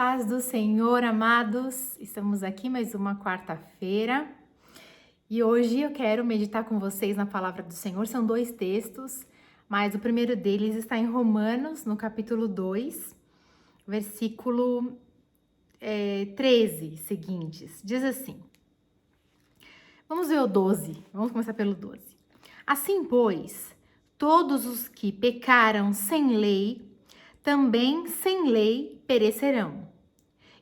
Paz do Senhor, amados. Estamos aqui mais uma quarta-feira e hoje eu quero meditar com vocês na palavra do Senhor. São dois textos, mas o primeiro deles está em Romanos, no capítulo 2, versículo 13 seguintes. Diz assim, vamos ver o 12, vamos começar pelo 12. Assim, pois, todos os que pecaram sem lei, também sem lei perecerão.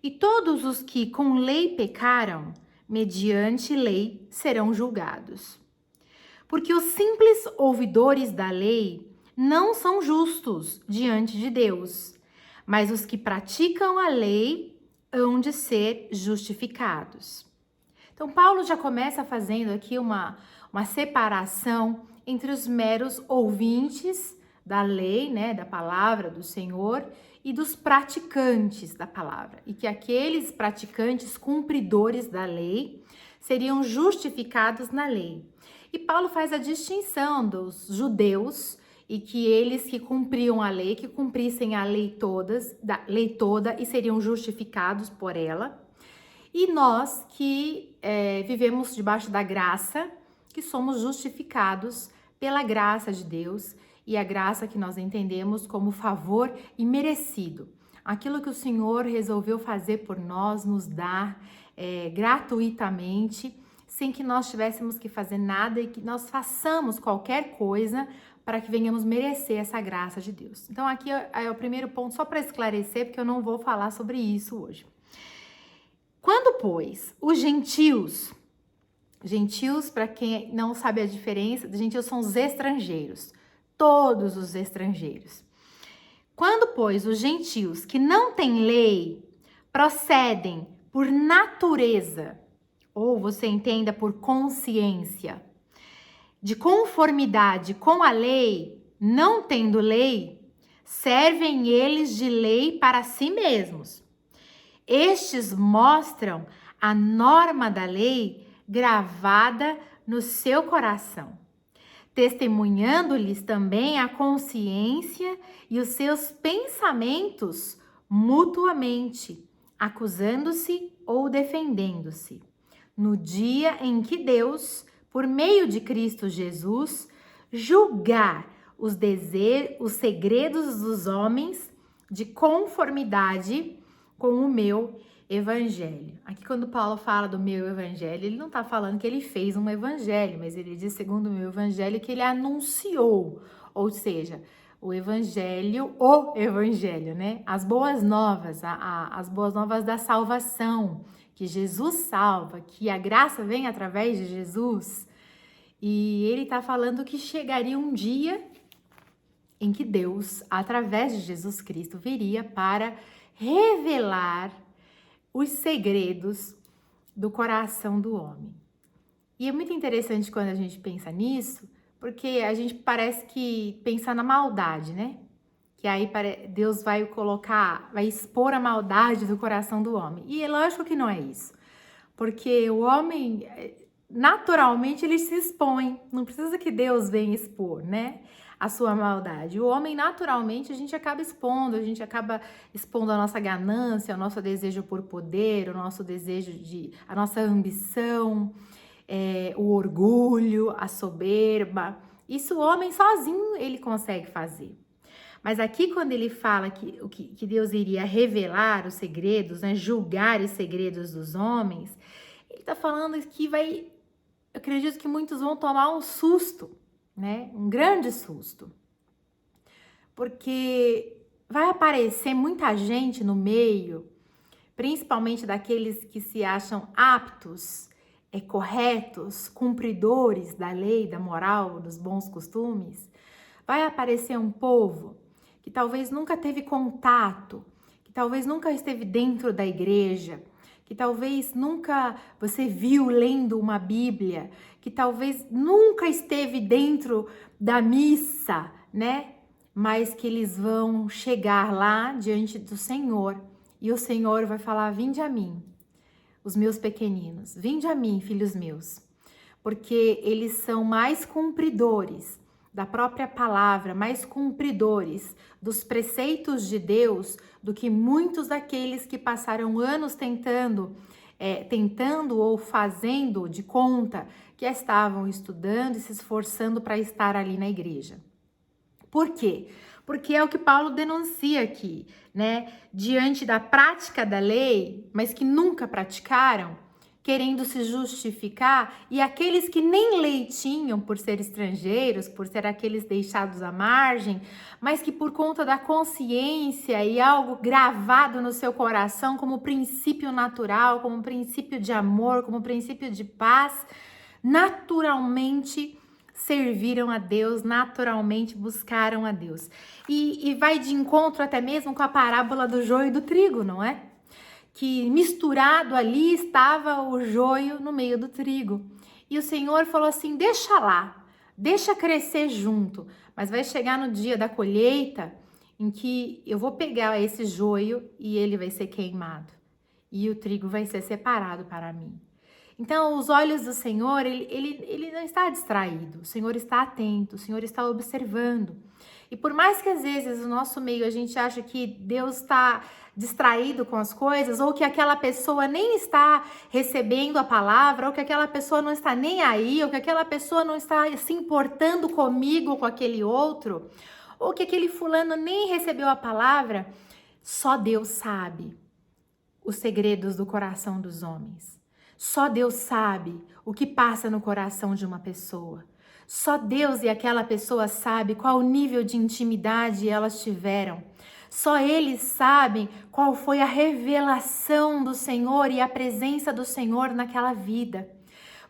E todos os que com lei pecaram, mediante lei serão julgados. Porque os simples ouvidores da lei não são justos diante de Deus, mas os que praticam a lei hão de ser justificados. Então, Paulo já começa fazendo aqui uma separação entre os meros ouvintes da lei, né, da palavra do Senhor, e dos praticantes da palavra. E que aqueles praticantes cumpridores da lei seriam justificados na lei. E Paulo faz a distinção dos judeus e que eles que cumpriam a lei, que cumprissem a lei toda e seriam justificados por ela. E nós que vivemos debaixo da graça, que somos justificados pela graça de Deus e a graça que nós entendemos como favor imerecido. Aquilo que o Senhor resolveu fazer por nós, nos dar gratuitamente, sem que nós tivéssemos que fazer nada e que nós façamos qualquer coisa para que venhamos merecer essa graça de Deus. Então aqui é o primeiro ponto, só para esclarecer, porque eu não vou falar sobre isso hoje. Quando, pois, os gentios, para quem não sabe a diferença, gentios são os estrangeiros, todos os estrangeiros. Quando, pois, os gentios que não têm lei procedem por natureza, ou você entenda por consciência, de conformidade com a lei, não tendo lei, servem eles de lei para si mesmos. Estes mostram a norma da lei gravada no seu coração, testemunhando-lhes também a consciência e os seus pensamentos mutuamente, acusando-se ou defendendo-se. No dia em que Deus, por meio de Cristo Jesus, julgar os segredos dos homens de conformidade com o meu evangelho. Aqui quando Paulo fala do meu evangelho, ele não está falando que ele fez um evangelho, mas ele diz segundo o meu evangelho que ele anunciou, ou seja, o evangelho, né? As boas novas, as boas novas da salvação, que Jesus salva, que a graça vem através de Jesus. E ele está falando que chegaria um dia em que Deus, através de Jesus Cristo, viria para revelar os segredos do coração do homem. E é muito interessante quando a gente pensa nisso, porque a gente parece que pensa na maldade, né? Que aí Deus vai expor a maldade do coração do homem. E é lógico que não é isso, porque o homem, naturalmente, ele se expõe, não precisa que Deus venha expor, né? A sua maldade. O homem, naturalmente, a gente acaba expondo a nossa ganância, o nosso desejo por poder, o nosso desejo a nossa ambição, o orgulho, a soberba. Isso o homem sozinho ele consegue fazer. Mas aqui quando ele fala que Deus iria revelar os segredos, né, julgar os segredos dos homens, ele está falando que eu acredito que muitos vão tomar um susto, né? Um grande susto, porque vai aparecer muita gente no meio, principalmente daqueles que se acham aptos, corretos, cumpridores da lei, da moral, dos bons costumes. Vai aparecer um povo que talvez nunca teve contato, que talvez nunca esteve dentro da igreja, que talvez nunca você viu lendo uma Bíblia, que talvez nunca esteve dentro da missa, né? Mas que eles vão chegar lá diante do Senhor e o Senhor vai falar: vinde a mim, os meus pequeninos, vinde a mim, filhos meus, porque eles são mais cumpridores da própria palavra, mais cumpridores dos preceitos de Deus do que muitos daqueles que passaram anos tentando ou fazendo de conta que estavam estudando e se esforçando para estar ali na igreja. Por quê? Porque é o que Paulo denuncia aqui, né? Diante da prática da lei, mas que nunca praticaram, querendo se justificar, e aqueles que nem lei tinham por ser estrangeiros, por ser aqueles deixados à margem, mas que por conta da consciência e algo gravado no seu coração como princípio natural, como princípio de amor, como princípio de paz, naturalmente serviram a Deus, naturalmente buscaram a Deus. E vai de encontro até mesmo com a parábola do joio e do trigo, não é? Que misturado ali estava o joio no meio do trigo. E o Senhor falou assim, deixa lá, deixa crescer junto, mas vai chegar no dia da colheita em que eu vou pegar esse joio e ele vai ser queimado. E o trigo vai ser separado para mim. Então, os olhos do Senhor, ele não está distraído, o Senhor está atento, o Senhor está observando. E por mais que às vezes no nosso meio a gente acha que Deus está distraído com as coisas, ou que aquela pessoa nem está recebendo a palavra, ou que aquela pessoa não está nem aí, ou que aquela pessoa não está se importando comigo ou com aquele outro, ou que aquele fulano nem recebeu a palavra, só Deus sabe os segredos do coração dos homens. Só Deus sabe o que passa no coração de uma pessoa. Só Deus e aquela pessoa sabe qual o nível de intimidade elas tiveram. Só eles sabem qual foi a revelação do Senhor e a presença do Senhor naquela vida.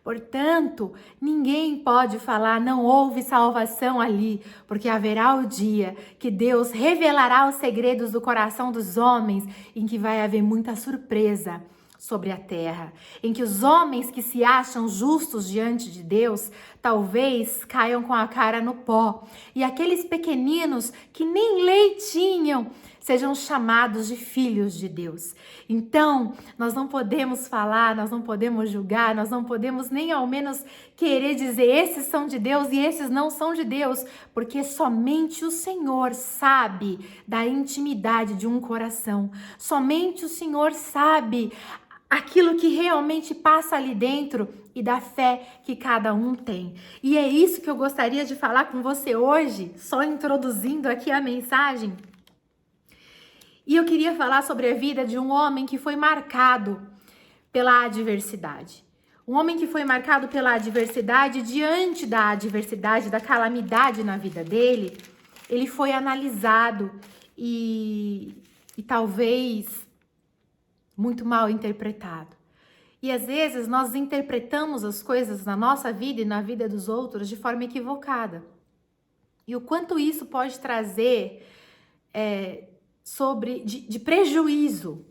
Portanto, ninguém pode falar não houve salvação ali, porque haverá o dia que Deus revelará os segredos do coração dos homens, em que vai haver muita surpresa sobre a terra, em que os homens que se acham justos diante de Deus, talvez caiam com a cara no pó, e aqueles pequeninos que nem lei tinham, sejam chamados de filhos de Deus. Então, nós não podemos falar, nós não podemos julgar, nós não podemos nem ao menos querer dizer esses são de Deus e esses não são de Deus, porque somente o Senhor sabe da intimidade de um coração. Somente o Senhor sabe aquilo que realmente passa ali dentro e da fé que cada um tem. E é isso que eu gostaria de falar com você hoje, só introduzindo aqui a mensagem. E eu queria falar sobre a vida de um homem que foi marcado pela adversidade. Um homem que foi marcado pela adversidade, diante da adversidade, da calamidade na vida dele, ele foi analisado e talvez muito mal interpretado. E às vezes nós interpretamos as coisas na nossa vida e na vida dos outros de forma equivocada. E o quanto isso pode trazer de prejuízo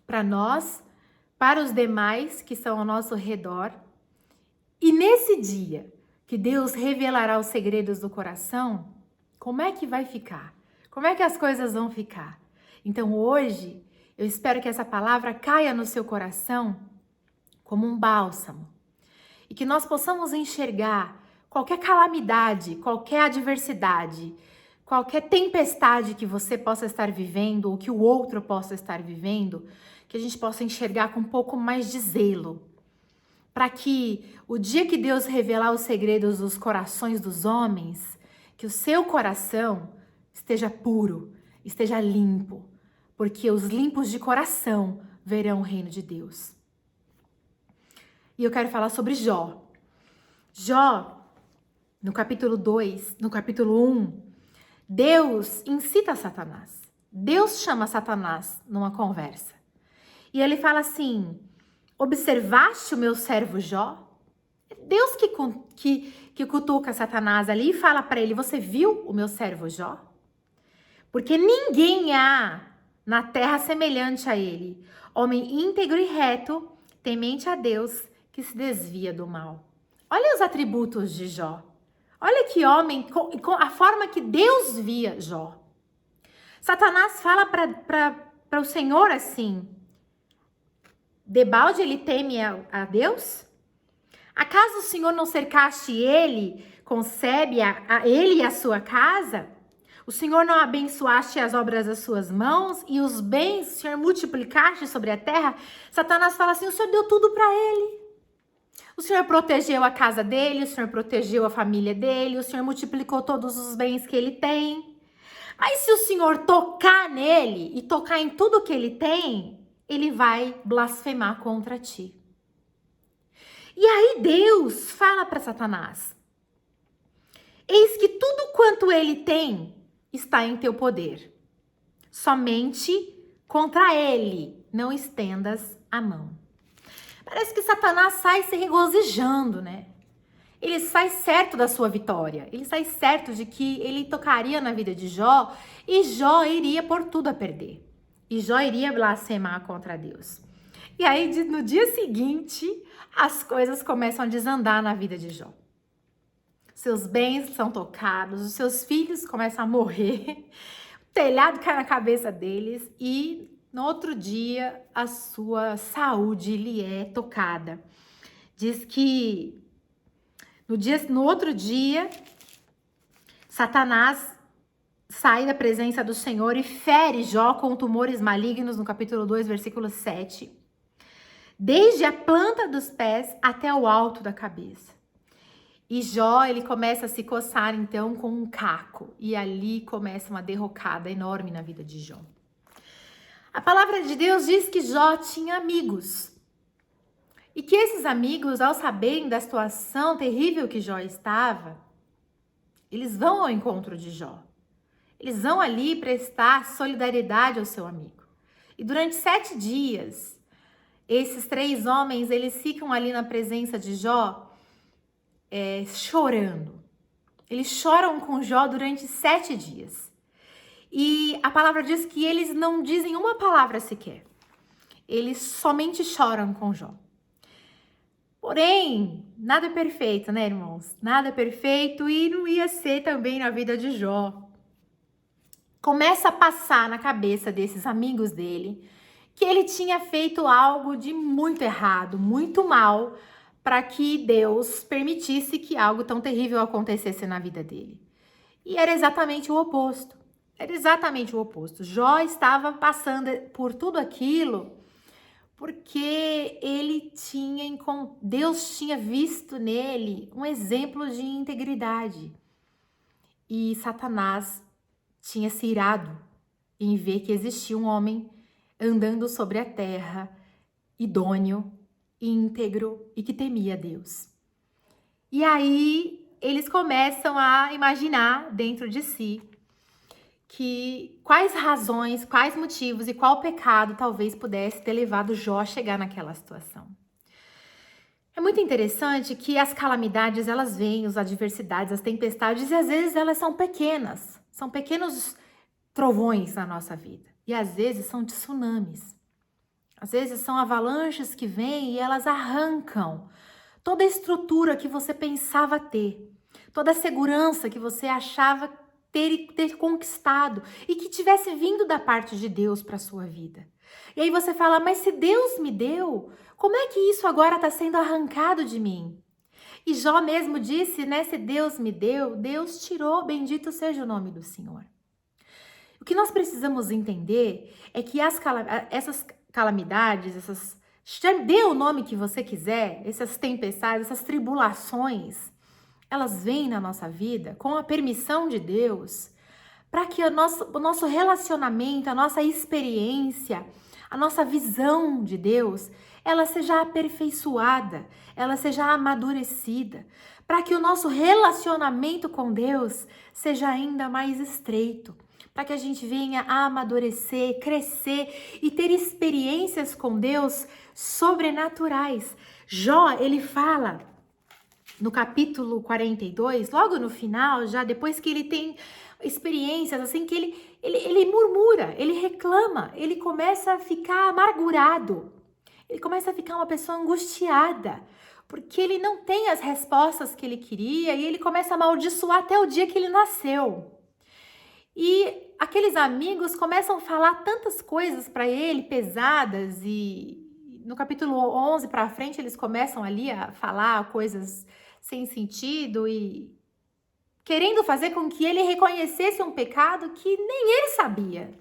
para nós, para os demais que estão ao nosso redor. E nesse dia que Deus revelará os segredos do coração, como é que vai ficar? Como é que as coisas vão ficar? Então hoje, eu espero que essa palavra caia no seu coração como um bálsamo e que nós possamos enxergar qualquer calamidade, qualquer adversidade, qualquer tempestade que você possa estar vivendo ou que o outro possa estar vivendo, que a gente possa enxergar com um pouco mais de zelo, para que o dia que Deus revelar os segredos dos corações dos homens, que o seu coração esteja puro, esteja limpo, porque os limpos de coração verão o reino de Deus. E eu quero falar sobre Jó. Jó, no capítulo 2, no capítulo 1, Deus incita Satanás. Deus chama Satanás numa conversa. E ele fala assim, observaste o meu servo Jó? Deus que cutuca Satanás ali e fala para ele, você viu o meu servo Jó? Porque ninguém há na terra semelhante a ele, homem íntegro e reto, temente a Deus, que se desvia do mal. Olha os atributos de Jó. Olha que homem, com a forma que Deus via Jó. Satanás fala para o Senhor assim, debalde ele teme a Deus? Acaso o Senhor não cercaste ele, concebe a ele e a sua casa? O Senhor não abençoaste as obras das suas mãos e os bens o Senhor multiplicaste sobre a terra? Satanás fala assim, o Senhor deu tudo para ele. O Senhor protegeu a casa dele, o Senhor protegeu a família dele, o Senhor multiplicou todos os bens que ele tem. Mas se o Senhor tocar nele e tocar em tudo que ele tem, ele vai blasfemar contra ti. E aí Deus fala para Satanás, eis que tudo quanto ele tem está em teu poder. Somente contra ele não estendas a mão. Parece que Satanás sai se regozijando, né? Ele sai certo da sua vitória. Ele sai certo de que ele tocaria na vida de Jó e Jó iria pôr tudo a perder. E Jó iria blasfemar contra Deus. E aí, no dia seguinte, as coisas começam a desandar na vida de Jó. Seus bens são tocados, os seus filhos começam a morrer, o telhado cai na cabeça deles e no outro dia a sua saúde lhe é tocada. Diz que no outro dia, Satanás sai da presença do Senhor e fere Jó com tumores malignos, no capítulo 2, versículo 7. Desde a planta dos pés até o alto da cabeça. E Jó, ele começa a se coçar, então, com um caco. E ali começa uma derrocada enorme na vida de Jó. A palavra de Deus diz que Jó tinha amigos. E que esses amigos, ao saberem da situação terrível que Jó estava, eles vão ao encontro de Jó. Eles vão ali prestar solidariedade ao seu amigo. E durante 7 dias, esses 3 homens, eles ficam ali na presença de Jó, chorando. Eles choram com Jó durante 7 dias. E a palavra diz que eles não dizem uma palavra sequer. Eles somente choram com Jó. Porém, nada é perfeito, né, irmãos? Nada é perfeito e não ia ser também na vida de Jó. Começa a passar na cabeça desses amigos dele que ele tinha feito algo de muito errado, muito mal, para que Deus permitisse que algo tão terrível acontecesse na vida dele. E era exatamente o oposto. Era exatamente o oposto. Jó estava passando por tudo aquilo porque Deus tinha visto nele um exemplo de integridade. E Satanás tinha se irado em ver que existia um homem andando sobre a terra, idôneo, íntegro e que temia Deus. E aí eles começam a imaginar dentro de si que quais razões, quais motivos e qual pecado talvez pudesse ter levado Jó a chegar naquela situação. É muito interessante que as calamidades, elas vêm, as adversidades, as tempestades, e às vezes elas são pequenos trovões na nossa vida. E às vezes são tsunamis. Às vezes são avalanches que vêm e elas arrancam toda a estrutura que você pensava ter, toda a segurança que você achava ter conquistado e que tivesse vindo da parte de Deus para a sua vida. E aí você fala, mas se Deus me deu, como é que isso agora está sendo arrancado de mim? E Jó mesmo disse, né, se Deus me deu, Deus tirou, bendito seja o nome do Senhor. O que nós precisamos entender é que essas calamidades, dê o nome que você quiser, essas tempestades, essas tribulações, elas vêm na nossa vida com a permissão de Deus para que o nosso relacionamento, a nossa experiência, a nossa visão de Deus, ela seja aperfeiçoada, ela seja amadurecida, para que o nosso relacionamento com Deus seja ainda mais estreito, para que a gente venha a amadurecer, crescer e ter experiências com Deus sobrenaturais. Jó, ele fala no capítulo 42, logo no final, já depois que ele tem experiências, assim, que ele murmura, ele reclama, ele começa a ficar amargurado, ele começa a ficar uma pessoa angustiada, porque ele não tem as respostas que ele queria e ele começa a amaldiçoar até o dia que ele nasceu. E aqueles amigos começam a falar tantas coisas para ele, pesadas, e no capítulo 11 para frente, eles começam ali a falar coisas sem sentido e querendo fazer com que ele reconhecesse um pecado que nem ele sabia.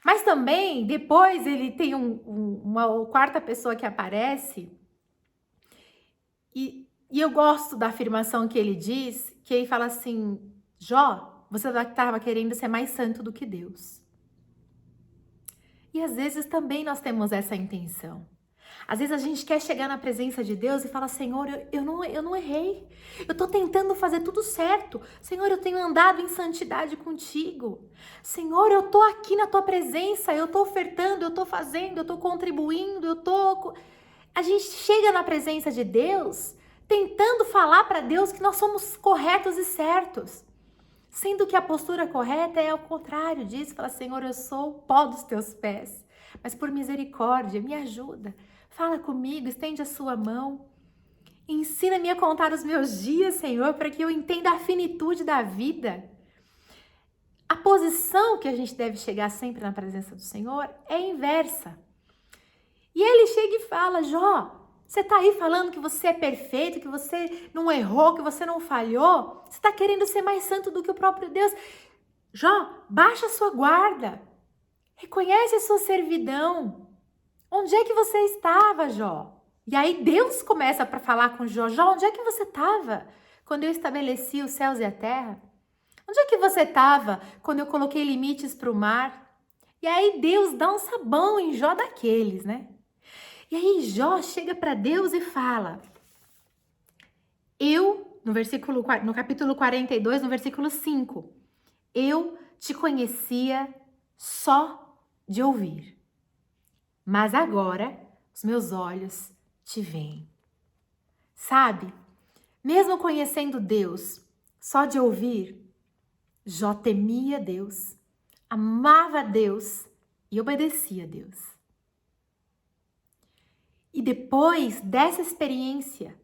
Mas também, depois, ele tem uma quarta pessoa que aparece e eu gosto da afirmação que ele diz, que ele fala assim, Jó, você estava querendo ser mais santo do que Deus. E às vezes também nós temos essa intenção. Às vezes a gente quer chegar na presença de Deus e falar, Senhor, eu não errei. Eu tô tentando fazer tudo certo. Senhor, eu tenho andado em santidade contigo. Senhor, eu tô aqui na tua presença, eu tô ofertando, eu tô fazendo, eu tô contribuindo, A gente chega na presença de Deus tentando falar para Deus que nós somos corretos e certos. Sendo que a postura correta é ao contrário disso. Fala, Senhor, eu sou o pó dos teus pés. Mas por misericórdia, me ajuda. Fala comigo, estende a sua mão. Ensina-me a contar os meus dias, Senhor, para que eu entenda a finitude da vida. A posição que a gente deve chegar sempre na presença do Senhor é inversa. E ele chega e fala, Jó, você está aí falando que você é perfeito, que você não errou, que você não falhou? Você está querendo ser mais santo do que o próprio Deus? Jó, baixa a sua guarda. Reconhece a sua servidão. Onde é que você estava, Jó? E aí Deus começa para falar com Jó. Jó, onde é que você estava quando eu estabeleci os céus e a terra? Onde é que você estava quando eu coloquei limites para o mar? E aí Deus dá um sabão em Jó daqueles, né? E aí Jó chega para Deus e fala, no capítulo 42, no versículo 5, eu te conhecia só de ouvir, mas agora os meus olhos te veem. Sabe, mesmo conhecendo Deus só de ouvir, Jó temia Deus, amava Deus e obedecia a Deus. E depois dessa experiência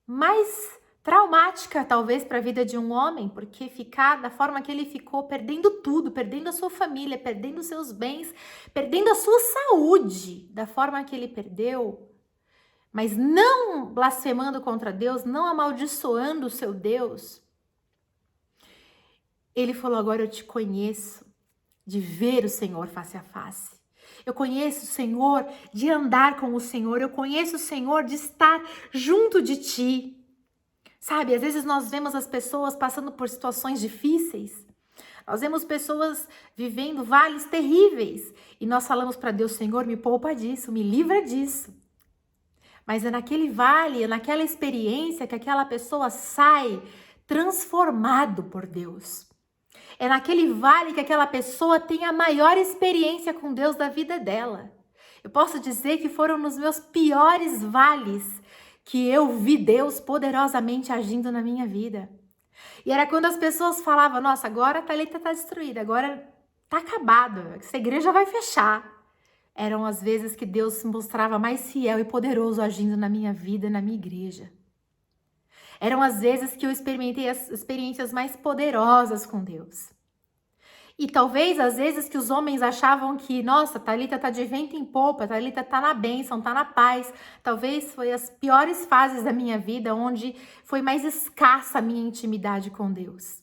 mais traumática, talvez, para a vida de um homem, porque ficar da forma que ele ficou, perdendo tudo, perdendo a sua família, perdendo os seus bens, perdendo a sua saúde, da forma que ele perdeu, mas não blasfemando contra Deus, não amaldiçoando o seu Deus, ele falou, agora eu te conheço, de ver o Senhor face a face. Eu conheço o Senhor de andar com o Senhor. Eu conheço o Senhor de estar junto de ti. Sabe, às vezes nós vemos as pessoas passando por situações difíceis. Nós vemos pessoas vivendo vales terríveis. E nós falamos para Deus, Senhor, me poupa disso, me livra disso. Mas é naquele vale, é naquela experiência que aquela pessoa sai transformado por Deus. É naquele vale que aquela pessoa tem a maior experiência com Deus da vida dela. Eu posso dizer que foram nos meus piores vales que eu vi Deus poderosamente agindo na minha vida. E era quando as pessoas falavam, nossa, agora a Thalita está destruída, agora está acabado, essa igreja vai fechar. Eram as vezes que Deus se mostrava mais fiel e poderoso agindo na minha vida e na minha igreja. Eram as vezes que eu experimentei as experiências mais poderosas com Deus. E talvez as vezes que os homens achavam que, nossa, Thalita tá de vento em popa, Thalita tá na bênção, tá na paz. Talvez foi as piores fases da minha vida, onde foi mais escassa a minha intimidade com Deus.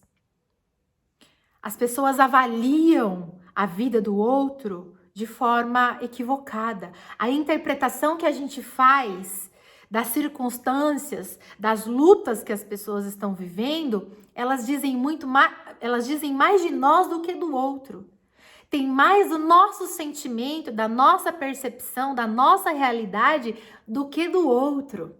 As pessoas avaliam a vida do outro de forma equivocada. A interpretação que a gente faz das circunstâncias, das lutas que as pessoas estão vivendo, elas dizem mais de nós do que do outro. Tem mais do nosso sentimento, da nossa percepção, da nossa realidade do que do outro.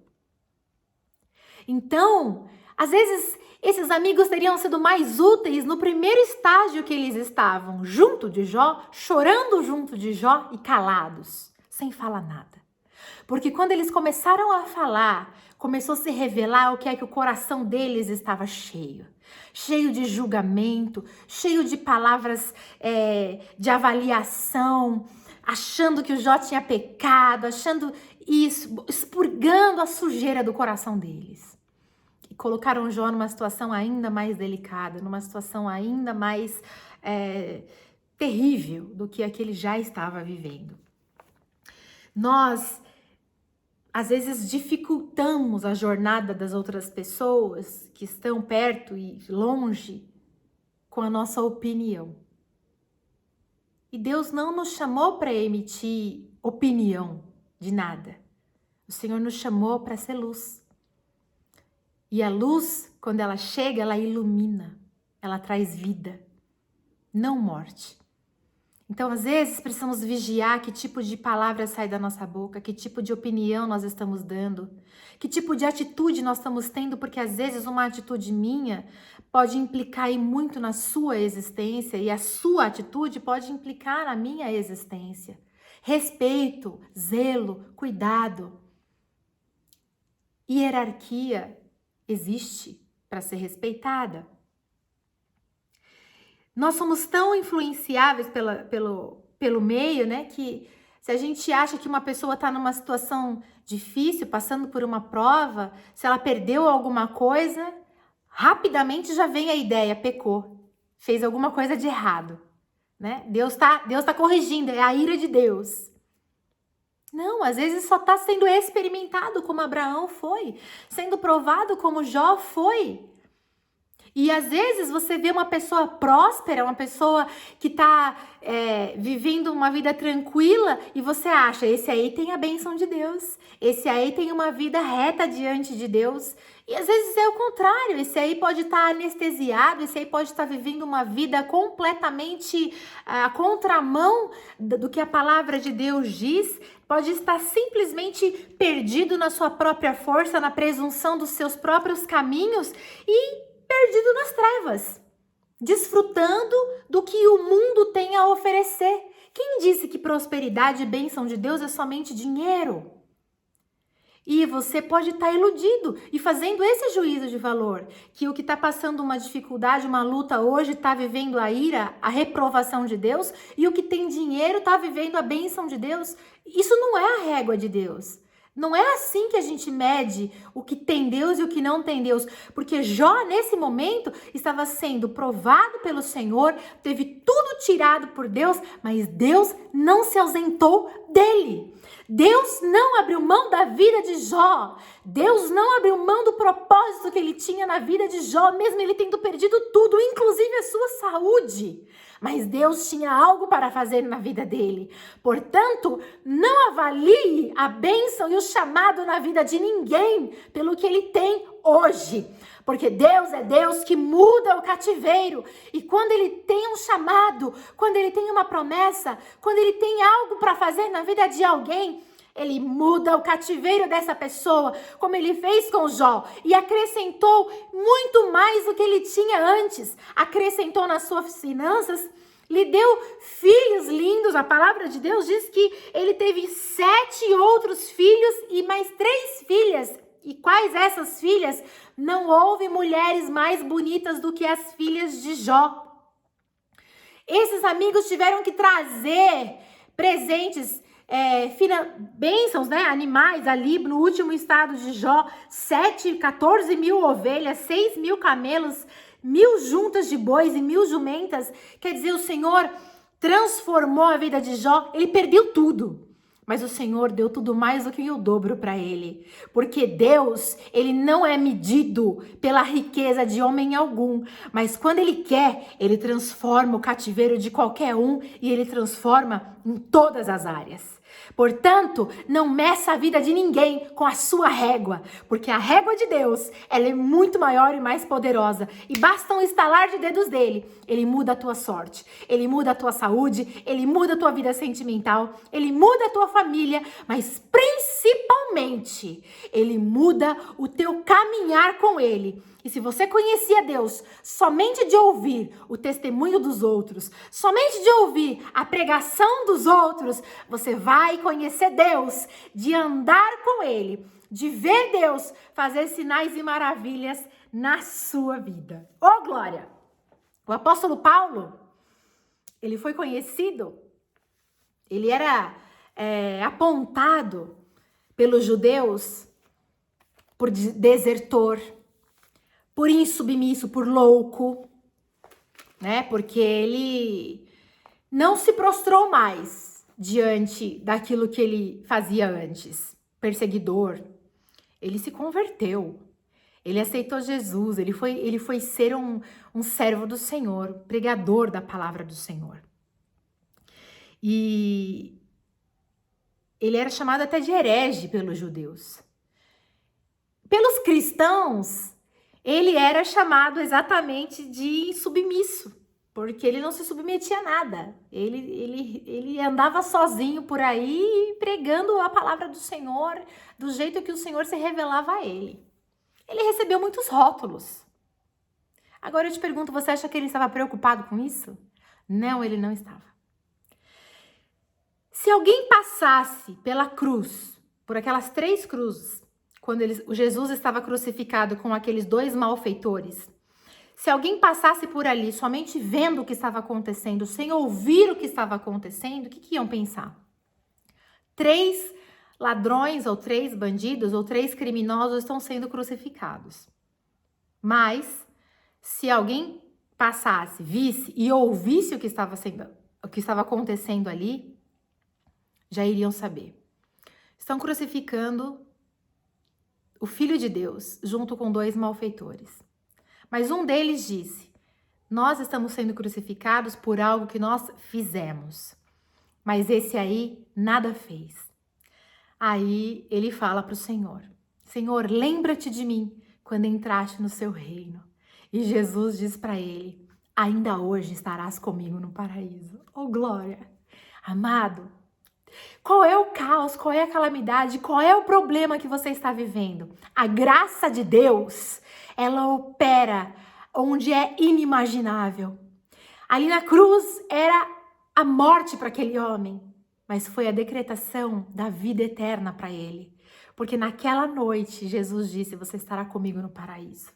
Então, às vezes, esses amigos teriam sido mais úteis no primeiro estágio que eles estavam, junto de Jó, chorando junto de Jó e calados, sem falar nada. Porque quando eles começaram a falar, começou a se revelar o que é que o coração deles estava cheio. Cheio de julgamento, cheio de palavras de avaliação, achando que o Jó tinha pecado, achando isso, expurgando a sujeira do coração deles. E colocaram o Jó numa situação ainda mais delicada, numa situação ainda mais terrível do que a que ele já estava vivendo. Nós às vezes dificultamos a jornada das outras pessoas que estão perto e longe com a nossa opinião. E Deus não nos chamou para emitir opinião de nada. O Senhor nos chamou para ser luz. E a luz, quando ela chega, ela ilumina, ela traz vida, não morte. Então, às vezes, precisamos vigiar que tipo de palavra sai da nossa boca, que tipo de opinião nós estamos dando, que tipo de atitude nós estamos tendo, porque às vezes uma atitude minha pode implicar aí muito na sua existência e a sua atitude pode implicar na minha existência. Respeito, zelo, cuidado. Hierarquia existe para ser respeitada. Nós somos tão influenciáveis pelo meio, né? Que se a gente acha que uma pessoa está numa situação difícil, passando por uma prova, se ela perdeu alguma coisa, rapidamente já vem a ideia, pecou, fez alguma coisa de errado, né? Deus tá corrigindo, é a ira de Deus. Não, às vezes só está sendo experimentado como Abraão foi, sendo provado como Jó foi. E às vezes você vê uma pessoa próspera, uma pessoa que está vivendo uma vida tranquila e você acha, esse aí tem a bênção de Deus, esse aí tem uma vida reta diante de Deus. E às vezes é o contrário, esse aí pode estar anestesiado, esse aí pode estar vivendo uma vida completamente à contramão do que a palavra de Deus diz, pode estar simplesmente perdido na sua própria força, na presunção dos seus próprios caminhos e perdido nas trevas, desfrutando do que o mundo tem a oferecer. Quem disse que prosperidade e bênção de Deus é somente dinheiro? E você pode estar iludido e fazendo esse juízo de valor, que o que está passando uma dificuldade, uma luta hoje está vivendo a ira, a reprovação de Deus, e o que tem dinheiro está vivendo a bênção de Deus. Isso não é a régua de Deus. Não é assim que a gente mede o que tem Deus e o que não tem Deus, porque Jó, nesse momento, estava sendo provado pelo Senhor, teve tudo tirado por Deus, mas Deus não se ausentou dele. Deus não abriu mão da vida de Jó. Deus não abriu mão do propósito que ele tinha na vida de Jó, mesmo ele tendo perdido tudo, inclusive a sua saúde. Mas Deus tinha algo para fazer na vida dele. Portanto, não avalie a bênção e o chamado na vida de ninguém pelo que ele tem hoje. Porque Deus é Deus que muda o cativeiro. E quando ele tem um chamado, quando ele tem uma promessa, quando ele tem algo para fazer na vida de alguém, ele muda o cativeiro dessa pessoa, como ele fez com Jó, e acrescentou muito mais do que ele tinha antes. Acrescentou nas suas finanças, lhe deu filhos lindos. A palavra de Deus diz que ele teve 7 outros filhos e mais 3 filhas. E quais essas filhas? Não houve mulheres mais bonitas do que as filhas de Jó. Esses amigos tiveram que trazer presentes, bênçãos, né? Animais ali no último estado de Jó, 14 mil ovelhas, 6 mil camelos, 1000 juntas de bois e 1000 jumentas. Quer dizer, o Senhor transformou a vida de Jó, ele perdeu tudo. Mas o Senhor deu tudo mais do que o dobro para ele. Porque Deus, ele não é medido pela riqueza de homem algum. Mas quando ele quer, ele transforma o cativeiro de qualquer um e ele transforma em todas as áreas. Portanto, não meça a vida de ninguém com a sua régua, porque a régua de Deus, ela é muito maior e mais poderosa, e basta um estalar de dedos dele, ele muda a tua sorte, ele muda a tua saúde, ele muda a tua vida sentimental, ele muda a tua família, mas principalmente, ele muda o teu caminhar com ele. E se você conhecia Deus somente de ouvir o testemunho dos outros, somente de ouvir a pregação dos outros, você vai conhecer Deus, de andar com Ele, de ver Deus fazer sinais e maravilhas na sua vida. Oh, glória! O apóstolo Paulo, ele foi conhecido, ele era apontado pelos judeus por desertor, por insubmisso, por louco, né? Porque ele não se prostrou mais diante daquilo que ele fazia antes. perseguidor, ele se converteu. Ele aceitou Jesus, ele foi ser um servo do Senhor, pregador da palavra do Senhor. E ele era chamado até de herege pelos judeus. Pelos cristãos, ele era chamado exatamente de insubmisso, porque ele não se submetia a nada. Ele andava sozinho por aí, pregando a palavra do Senhor, do jeito que o Senhor se revelava a ele. Ele recebeu muitos rótulos. Agora eu te pergunto, você acha que ele estava preocupado com isso? Não, ele não estava. Se alguém passasse pela cruz, por aquelas 3 cruzes, quando o Jesus estava crucificado com aqueles 2 malfeitores, se alguém passasse por ali somente vendo o que estava acontecendo, sem ouvir o que estava acontecendo, o que iam pensar? 3 ladrões, ou 3 bandidos, ou 3 criminosos estão sendo crucificados. Mas, se alguém passasse, visse e ouvisse o que estava acontecendo ali, já iriam saber. Estão crucificando o Filho de Deus junto com 2 malfeitores. Mas um deles disse: nós estamos sendo crucificados por algo que nós fizemos. Mas esse aí nada fez. Aí ele fala para o Senhor: Senhor, lembra-te de mim quando entraste no seu reino. E Jesus diz para ele: ainda hoje estarás comigo no paraíso. Oh, glória! Amado, qual é o caos, qual é a calamidade, qual é o problema que você está vivendo? A graça de Deus, ela opera onde é inimaginável. Ali na cruz era a morte para aquele homem, mas foi a decretação da vida eterna para ele. Porque naquela noite Jesus disse: você estará comigo no paraíso.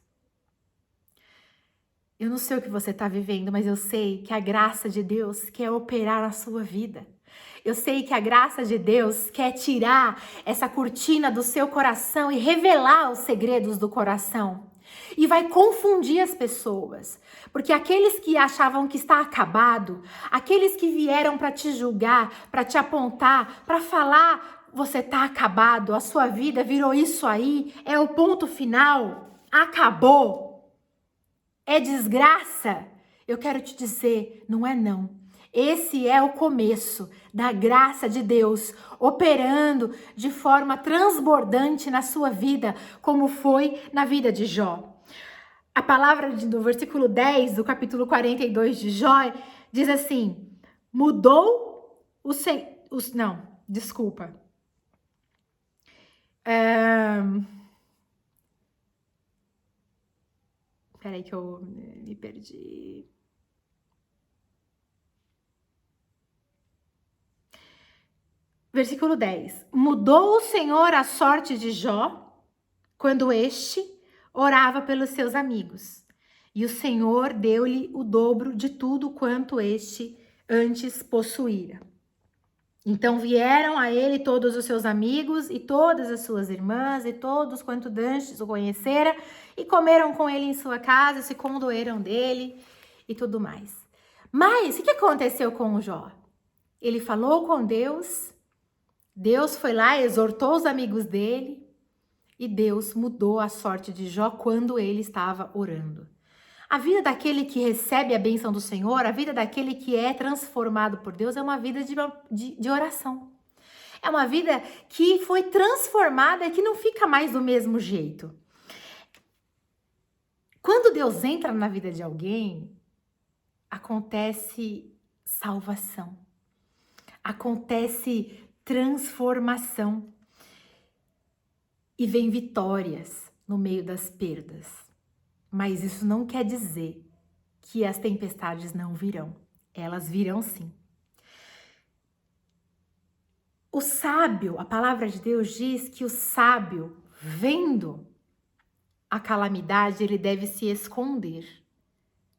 Eu não sei o que você está vivendo, mas eu sei que a graça de Deus quer operar na sua vida. Eu sei que a graça de Deus quer tirar essa cortina do seu coração e revelar os segredos do coração. E vai confundir as pessoas. Porque aqueles que achavam que está acabado, aqueles que vieram para te julgar, para te apontar, para falar: você está acabado, a sua vida virou isso aí, é o ponto final, acabou, é desgraça. Eu quero te dizer, não é não. Esse é o começo da graça de Deus operando de forma transbordante na sua vida, como foi na vida de Jó. A palavra do versículo 10 do capítulo 42 de Jó diz assim: mudou o Senhor... Não, desculpa. Peraí que eu me perdi. Versículo 10. Mudou o Senhor a sorte de Jó quando este orava pelos seus amigos. E o Senhor deu-lhe o dobro de tudo quanto este antes possuíra. Então vieram a ele todos os seus amigos e todas as suas irmãs e todos quanto dantes o conhecera e comeram com ele em sua casa, se condoeram dele e tudo mais. Mas o que aconteceu com o Jó? Ele falou com Deus, Deus foi lá, exortou os amigos dele e Deus mudou a sorte de Jó quando ele estava orando. A vida daquele que recebe a bênção do Senhor, a vida daquele que é transformado por Deus é uma vida de oração. É uma vida que foi transformada e que não fica mais do mesmo jeito. Quando Deus entra na vida de alguém, acontece salvação, acontece transformação e vem vitórias no meio das perdas. Mas isso não quer dizer que as tempestades não virão. Elas virão sim. O sábio, a palavra de Deus diz que o sábio, vendo a calamidade, ele deve se esconder.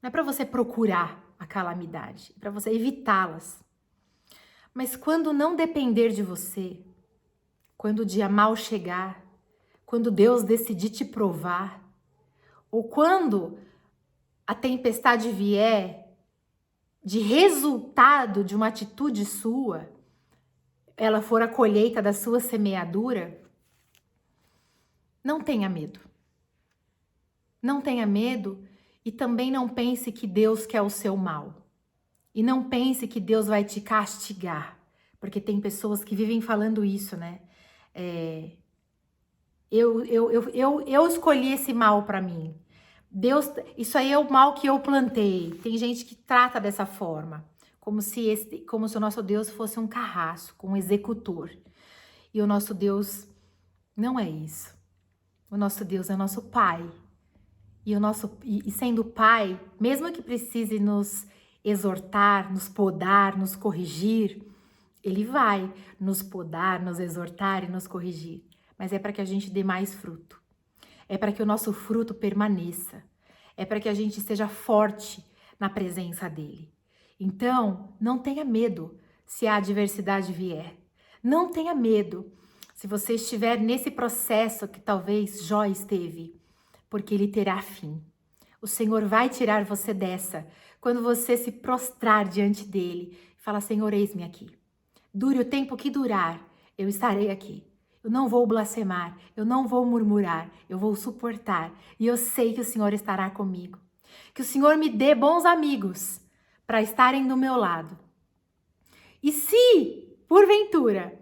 Não é para você procurar a calamidade, é para você evitá-las. Mas quando não depender de você, quando o dia mal chegar, quando Deus decidir te provar, ou quando a tempestade vier de resultado de uma atitude sua, ela for a colheita da sua semeadura, Não tenha medo. Não tenha medo e também não pense que Deus quer o seu mal. E não pense que Deus vai te castigar. Porque tem pessoas que vivem falando isso, né? Eu escolhi esse mal para mim. Deus, isso aí é o mal que eu plantei. Tem gente que trata dessa forma, como se o nosso Deus fosse um carrasco, um executor. E o nosso Deus não é isso. O nosso Deus é nosso Pai. E sendo Pai, mesmo que precise nos exortar, nos podar, nos corrigir, Ele vai nos podar, nos exortar e nos corrigir. Mas é para que a gente dê mais fruto. É para que o nosso fruto permaneça. É para que a gente seja forte na presença dEle. Então, não tenha medo se a adversidade vier. Não tenha medo se você estiver nesse processo que talvez Jó esteve, porque ele terá fim. O Senhor vai tirar você dessa quando você se prostrar diante dele e falar: Senhor, eis-me aqui. Dure o tempo que durar, eu estarei aqui. Eu não vou blasfemar, eu não vou murmurar, eu vou suportar. E eu sei que o Senhor estará comigo. Que o Senhor me dê bons amigos para estarem do meu lado. E se, porventura,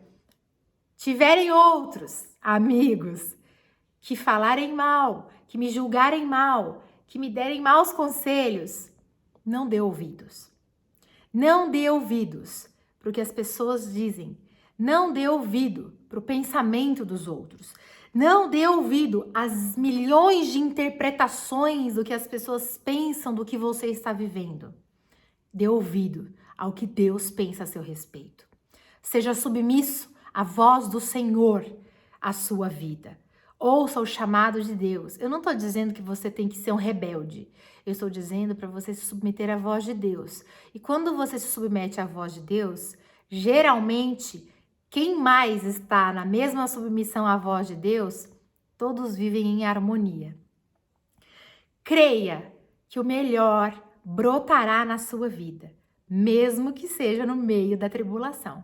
tiverem outros amigos que falarem mal, que me julgarem mal, que me derem maus conselhos, não dê ouvidos. Não dê ouvidos para o que as pessoas dizem. Não dê ouvido para o pensamento dos outros. Não dê ouvido às milhões de interpretações do que as pessoas pensam do que você está vivendo. Dê ouvido ao que Deus pensa a seu respeito. Seja submisso à voz do Senhor, à sua vida. Ouça o chamado de Deus. Eu não estou dizendo que você tem que ser um rebelde. Eu estou dizendo para você se submeter à voz de Deus. E quando você se submete à voz de Deus, geralmente, quem mais está na mesma submissão à voz de Deus, todos vivem em harmonia. Creia que o melhor brotará na sua vida, mesmo que seja no meio da tribulação.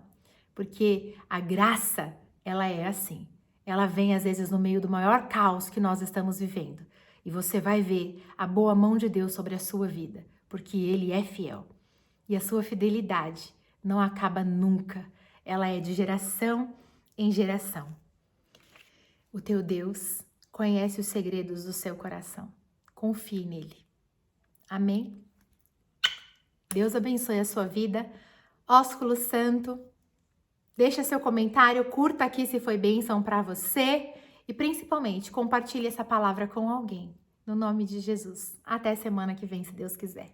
Porque a graça, ela é assim. Ela vem às vezes no meio do maior caos que nós estamos vivendo. E você vai ver a boa mão de Deus sobre a sua vida, porque Ele é fiel. E a sua fidelidade não acaba nunca. Ela é de geração em geração. O teu Deus conhece os segredos do seu coração. Confie nele. Amém? Deus abençoe a sua vida. Ósculo Santo. Deixa seu comentário, curta aqui se foi bênção para você e principalmente compartilhe essa palavra com alguém. No nome de Jesus. Até semana que vem, se Deus quiser.